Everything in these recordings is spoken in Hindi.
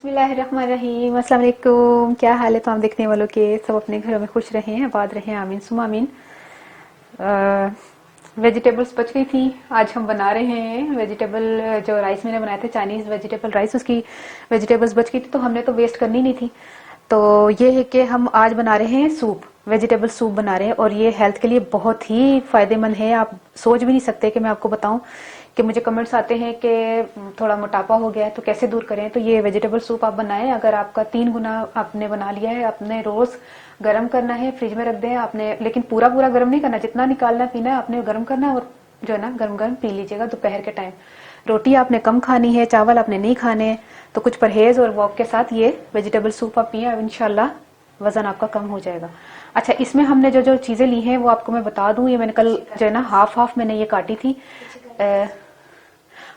बिस्मिल्लाहिर्रहमानिर्रहीम। अस्सलाम वालेकुम। क्या हाल है तमाम देखने वालों के? सब अपने घरों में खुश रहें, आबाद रहें, आमीन सुमा आमीन। वेजिटेबल्स बच गई थी, आज हम बना रहे हैं वेजिटेबल। जो राइस मैंने बनाए थे चाइनीज वेजिटेबल राइस, उसकी वेजिटेबल्स बच गई थी तो हमने तो वेस्ट करनी नहीं थी। तो ये है कि हम आज बना रहे हैं सूप, वेजिटेबल सूप बना रहे हैं और ये हेल्थ के लिए बहुत ही फायदेमंद है। आप सोच भी नहीं सकते कि मैं आपको बताऊं कि मुझे कमेंट्स आते हैं कि थोड़ा मोटापा हो गया है तो कैसे दूर करें। तो ये वेजिटेबल सूप आप बनाएं, अगर आपका 3 गुना आपने बना लिया है, आपने रोज गर्म करना है, फ्रिज में रख दें आपने, लेकिन पूरा पूरा गर्म नहीं करना, जितना निकालना पीना है आपने गर्म करना है और जो है ना गर्म गर्म पी लीजिएगा दोपहर के टाइम। रोटी आपने कम खानी है, चावल आपने नहीं खाने, तो कुछ परहेज और वॉक के साथ ये वेजिटेबल सूप आप पिए, अब इंशाल्लाह वजन आपका कम हो जाएगा। अच्छा, इसमें हमने जो जो चीजें ली हैं वो आपको मैं बता दूं। ये मैंने कल जो है ना हाफ हाफ मैंने ये काटी थी,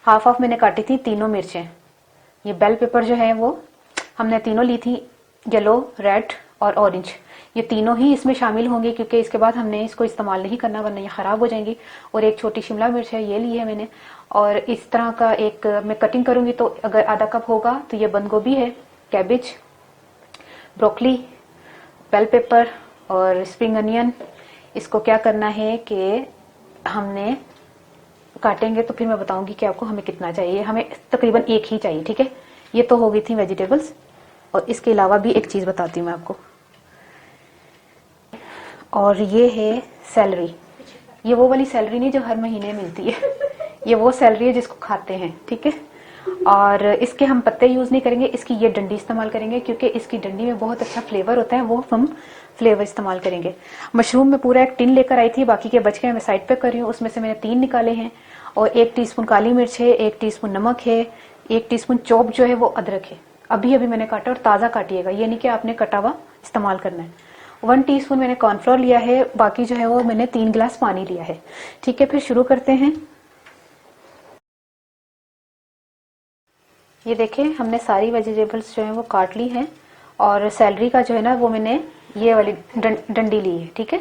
हाफ हाफ मैंने काटी थी तीनों मिर्चें। ये बेल पेपर जो है वो हमने तीनों ली थी, येलो, रेड और ऑरेंज। ये तीनों ही इसमें शामिल होंगे क्योंकि इसके बाद हमने इसको इस्तेमाल नहीं करना वरना ये खराब हो जाएंगी। और एक छोटी शिमला मिर्च है, ये ली है मैंने। और इस तरह का एक मैं कटिंग करूंगी तो अगर आधा कप होगा तो ये बंद गोभी है, कैबेज, ब्रोकली, बेल पेपर और स्प्रिंग अनियन। इसको क्या करना है कि हमने काटेंगे तो फिर मैं बताऊंगी कि आपको हमें कितना चाहिए। हमें तकरीबन एक ही चाहिए, ठीक है। ये तो हो गई थी वेजिटेबल्स। और इसके अलावा भी एक चीज बताती हूँ मैं आपको, और ये है सैलरी। ये वो वाली सैलरी नहीं जो हर महीने मिलती है, ये वो सैलरी है जिसको खाते हैं, ठीक है। और इसके हम पत्ते यूज नहीं करेंगे, इसकी ये डंडी इस्तेमाल करेंगे क्योंकि इसकी डंडी में बहुत अच्छा फ्लेवर होता है, वो हम फ्लेवर इस्तेमाल करेंगे। मशरूम में पूरा एक टिन लेकर आई थी, बाकी के बच गए मैं साइड पे कर रही हूँ। उसमें से मैंने 3 निकाले हैं। और 1 टीस्पून काली मिर्च है, 1 टीस्पून नमक है, 1 टीस्पून चॉप जो है वो अदरक है। अभी अभी मैंने काटा और ताजा काटिएगा, ये नहीं कि आपने कटा हुआ इस्तेमाल करना है। 1 टीस्पून मैंने कॉर्नफ्लोर लिया है, बाकी जो है वो मैंने 3 गिलास पानी लिया है, ठीक है। फिर शुरू करते हैं। ये देखें, हमने सारी वेजिटेबल्स जो है वो काट ली है। और सैलरी का जो है ना वो मैंने ये वाली डंडी ली है, ठीक है।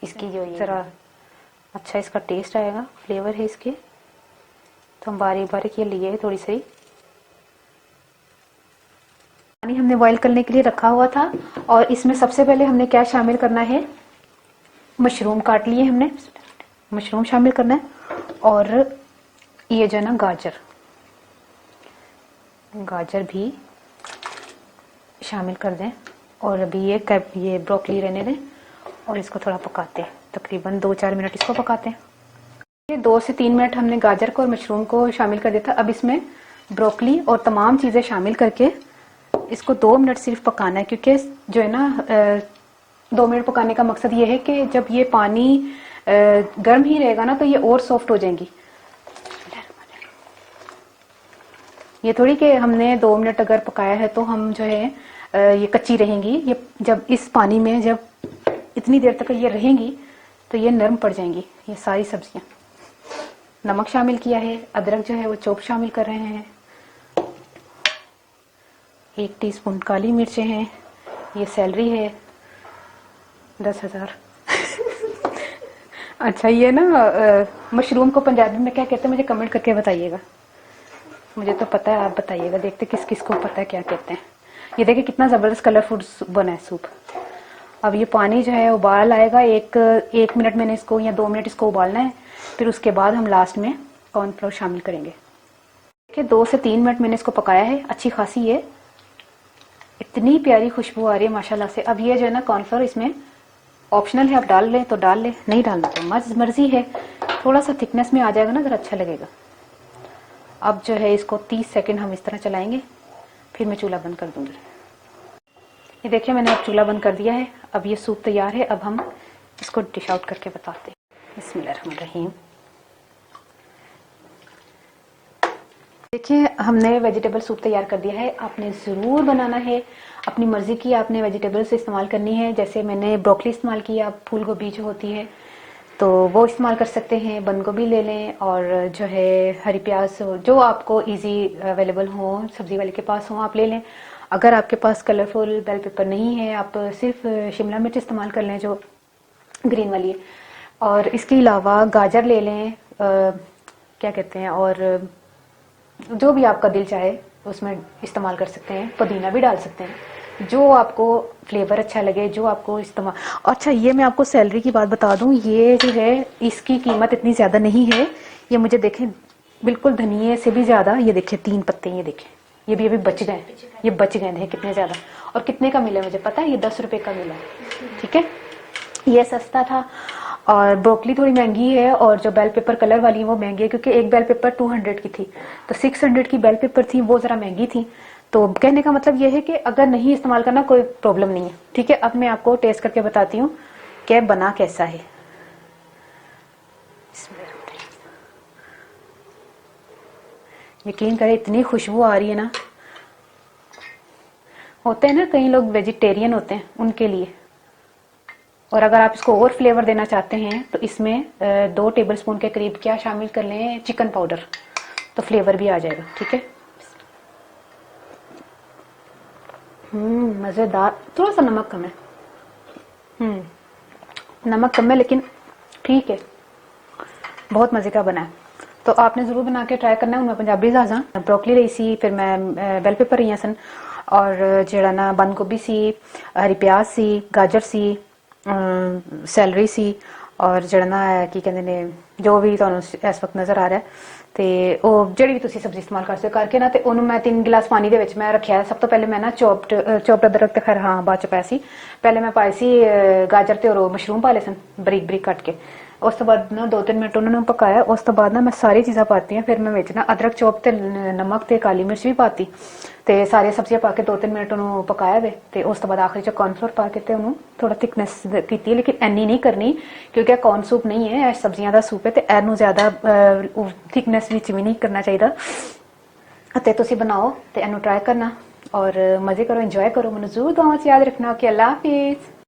इसकी जो ये जरा अच्छा इसका टेस्ट आएगा, फ्लेवर है इसके, तो हम बारीक बारीक ये लिए है थोड़ी सी। पानी हमने बॉईल करने के लिए रखा हुआ था और इसमें सबसे पहले हमने क्या शामिल करना है, मशरूम काट लिए हमने, मशरूम शामिल करना है। और ये जो है ना गाजर, गाजर भी शामिल कर दें। और अभी ये ब्रोकली रहने दें और इसको थोड़ा पकाते हैं, तकरीबन 2-4 मिनट इसको पकाते हैं। ये 2 से 3 मिनट हमने गाजर को और मशरूम को शामिल कर दिया था। अब इसमें ब्रोकली और तमाम चीजें शामिल करके इसको 2 मिनट सिर्फ पकाना है, क्योंकि जो है ना 2 मिनट पकाने का मकसद ये है कि जब ये पानी गर्म ही रहेगा ना तो ये और सॉफ्ट हो जाएंगी। ये थोड़ी कि हमने 2 मिनट अगर पकाया है तो हम जो है ये कच्ची रहेंगी। ये जब इस पानी में जब इतनी देर तक ये रहेंगी तो ये नरम पड़ जाएंगी ये सारी सब्जियां। नमक शामिल किया है, अदरक जो है वो चॉप शामिल कर रहे हैं, 1 टीस्पून काली मिर्चें हैं, ये सैलरी है 10,000। अच्छा, ये ना मशरूम को पंजाबी में क्या कहते हैं मुझे कमेंट करके बताइएगा। मुझे तो पता है, आप बताइएगा, देखते किस किस को पता है क्या कहते हैं। ये देखिए कितना जबरदस्त कलरफुल बना है सूप। अब ये पानी जो है उबाल आएगा, एक मिनट मैंने इसको या 2 मिनट इसको उबालना है। फिर उसके बाद हम लास्ट में कॉर्नफ्लोर शामिल करेंगे। देखिए 2 से 3 मिनट मैंने इसको पकाया है, अच्छी खासी ये इतनी प्यारी खुशबू आ रही है माशाल्लाह से। अब ये जो है ना कॉर्नफ्लोर इसमें ऑप्शनल है, आप डाल लें तो डाल लें, नहीं डालना तो मर्जी है। थोड़ा सा थिकनेस में आ जाएगा ना, अगर अच्छा लगेगा। अब जो है इसको 30 सेकंड हम इस तरह चलाएंगे, फिर मैं चूल्हा बंद कर दूंगी। ये देखिए मैंने अब चूल्हा बंद कर दिया है। अब ये सूप तैयार है, अब हम इसको डिश आउट करके बताते हैं। बिस्मिल्लाहिर्रहमानिर्रहीम। देखिए हमने वेजिटेबल सूप तैयार कर दिया है। आपने ज़रूर बनाना है, अपनी मर्जी की आपने वेजिटेबल्स इस्तेमाल करनी है। जैसे मैंने ब्रोकली इस्तेमाल किया, फूल गोभी जो होती है तो वो इस्तेमाल कर सकते हैं, बंद गोभी ले लें, और जो है हरी प्याज जो आपको इजी अवेलेबल हो, सब्जी वाले के पास हो आप ले लें। अगर आपके पास कलरफुल बेल पेपर नहीं है, आप सिर्फ शिमला मिर्च इस्तेमाल कर लें जो ग्रीन वाली है। और इसके अलावा गाजर ले लें, क्या कहते हैं, और जो भी आपका दिल चाहे उसमें इस्तेमाल कर सकते हैं, पुदीना भी डाल सकते हैं, जो आपको फ्लेवर अच्छा लगे, जो आपको इस्तेमाल। अच्छा, ये मैं आपको सैलरी की बात बता दूं, ये जो है इसकी कीमत इतनी ज़्यादा नहीं है। ये मुझे देखें बिल्कुल धनिये से भी ज़्यादा, ये देखें 3 पत्ते, ये देखें, ये भी अभी बच गए, ये बच गए हैं कितने ज़्यादा। और कितने का मिला मुझे पता है, ये 10 रुपये का मिला। ठीक है, ये सस्ता था। और ब्रोकली थोड़ी महंगी है, और जो बेल पेपर कलर वाली है वो महंगी है, क्योंकि एक बेल पेपर 200 की थी, तो 600 की बेल पेपर थी, वो जरा महंगी थी। तो कहने का मतलब ये है कि अगर नहीं इस्तेमाल करना कोई प्रॉब्लम नहीं है। ठीक है, अब मैं आपको टेस्ट करके बताती हूँ कि बना कैसा है। यकीन करें इतनी खुशबू आ रही है ना। होते हैं ना कई लोग वेजिटेरियन होते हैं, उनके लिए। और अगर आप इसको और फ्लेवर देना चाहते हैं तो इसमें 2 टेबलस्पून के करीब क्या शामिल कर लें, चिकन पाउडर, तो फ्लेवर भी आ जाएगा। ठीक है, मजेदार। थोड़ा सा नमक कम है, नमक कम है, लेकिन ठीक है, बहुत मजे का बना है। तो आपने जरूर बना के ट्राई करना है। मैं पंजाबी ज़ाजा ब्रोकली रही सी, फिर मैं बेल पेपर रही सन, और जेड़ा ना बंद गोभी सी, हरी प्याज सी, गाजर सी, सैलरी सी, और जेड़ा ना की कहते ने जो भी तुहानू इस वक्त नजर आ रहा है, ਤੇ ਉਹ ਜਿਹੜੀ ਵੀ ਤੁਸੀਂ ਸਬਜ਼ੀ ਇਸਤੇਮਾਲ ਕਰ ਸਕਦੇ ਕਰਕੇ ਨਾ, ਤੇ ਉਹਨੂੰ ਮੈਂ 3 गिलास ਪਾਣੀ ਦੇ ਵਿੱਚ ਮੈਂ ਰੱਖਿਆ। ਸਭ ਤੋਂ ਪਹਿਲੇ ਮੈਂ ਨਾ ਚੌਪਡ ਅਦਰਕ ਤੇ ਖੈਰ ਹਾਂ ਬਾਅਦ ਚ ਪਾਇਆ ਸੀ। ਪਹਿਲੇ ਮੈਂ ਪਾਈ ਸੀ ਗਾਜਰ ਤੇ ਔਰ ਮਸ਼ਰੂਮ ਪਾ ਲਏ ਸਨ ਬਰੀਕ ਬਰੀਕ ਕੱਟ ਕੇ। ਉਸ ਤੋਂ ਬਾਅਦ ਨਾ 2-3 ਮਿੰਟ ਉਹਨਾਂ ਨੂੰ ਪਕਾਇਆ। ਉਸ ਤੋਂ ਬਾਅਦ ਨਾ ਮੈਂ ਸਾਰੀ ਚੀਜ਼ਾਂ ਪਾਤੀਆਂ। ਫਿਰ ਮੈਂ ਵਿੱਚ ਨਾ ਅਦਰਕ ਚੌਪ ਤੇ ਨਮਕ ਤੇ ਕਾਲੀ ਮਿਰਚ ਵੀ ਪਾਤੀ, ਤੇ ਸਾਰੀਆਂ ਸਬਜ਼ੀਆਂ ਪਾ ਕੇ 2-3 ਮਿੰਟ ਉਹਨੂੰ ਪਕਾਇਆ ਵੇ। ਤੇ ਉਸ ਤੋਂ ਬਾਅਦ ਆਖਰੀ ਚ ਕੌਰਨਫਲੋਰ ਪਾ ਕੇ ਤੇ ਉਹਨੂੰ ਥੋੜਾ ਥਿਕਨੈਸ ਕੀਤੀ, ਲੇਕਿਨ ਇੰਨੀ ਨਹੀਂ ਕਰਨੀ ਕਿਉਂਕਿ ਇਹ ਕੌਰਨ ਸੂਪ ਨਹੀਂ ਹੈ, ਇਹ ਸਬਜ਼ੀਆਂ ਦਾ ਸੂਪ ਹੈ, ਤੇ ਇਹਨੂੰ ਜ਼ਿਆਦਾ ਥਿਕਨੈਸ ਵਿੱਚ ਵੀ ਨਹੀਂ ਕਰਨਾ ਚਾਹੀਦਾ। ਅਤੇ ਤੁਸੀਂ ਬਣਾਓ ਤੇ ਇਹਨੂੰ ਟਰਾਈ ਕਰਨਾ ਔਰ ਮਜ਼ੇ ਕਰੋ, ਇੰਜੋਏ ਕਰੋ। ਮੈਨੂੰ ਜ਼ਰੂਰ ਦੁਆਵਾਂ 'ਚ ਯਾਦ ਰੱਖਣਾ ਕਿ ਅੱਲਾ ਹਾਫਿਜ਼।